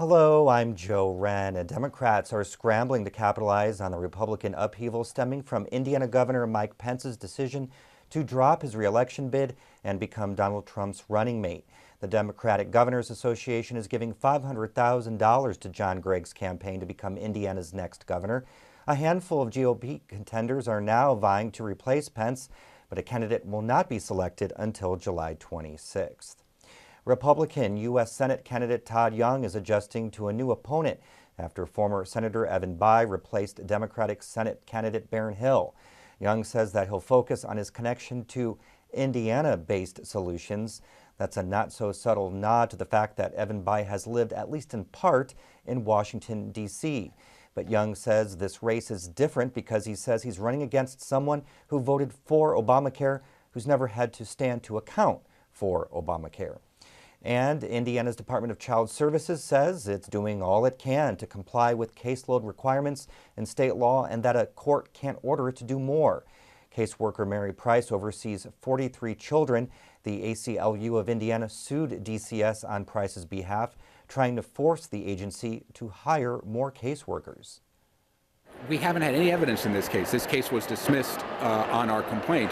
Hello, I'm Joe Wren. And Democrats are scrambling to capitalize on the Republican upheaval stemming from Indiana Governor Mike Pence's decision to drop his reelection bid and become Donald Trump's running mate. The Democratic Governors Association is giving $500,000 to John Gregg's campaign to become Indiana's next governor. A handful of GOP contenders are now vying to replace Pence, but a candidate will not be selected until July 26th. Republican U.S. Senate candidate Todd Young is adjusting to a new opponent after former Senator Evan Bayh replaced Democratic Senate candidate Barron Hill. Young says that he'll focus on his connection to Indiana-based solutions. That's a not-so-subtle nod to the fact that Evan Bayh has lived, at least in part, in Washington, D.C. But Young says this race is different because he says he's running against someone who voted for Obamacare, who's never had to stand to account for Obamacare. And Indiana's Department of Child Services says it's doing all it can to comply with caseload requirements in state law and that a court can't order it to do more. Caseworker Mary Price oversees 43 children. The ACLU of Indiana sued DCS on Price's behalf, trying to force the agency to hire more caseworkers. We haven't had any evidence in this case. This case was dismissed on our complaint.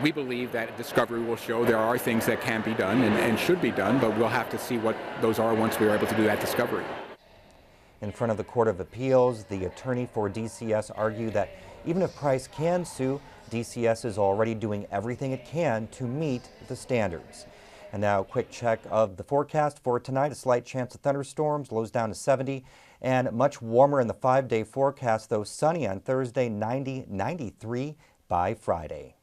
We believe that discovery will show there are things that can be done and should be done, but we'll have to see what those are once we are able to do that discovery. In front of the Court of Appeals, the attorney for DCS argued that even if Price can sue, DCS is already doing everything it can to meet the standards. And now a quick check of the forecast for tonight. A slight chance of thunderstorms, lows down to 70, and much warmer in the 5-day forecast, though sunny on Thursday, 90, 93 by Friday.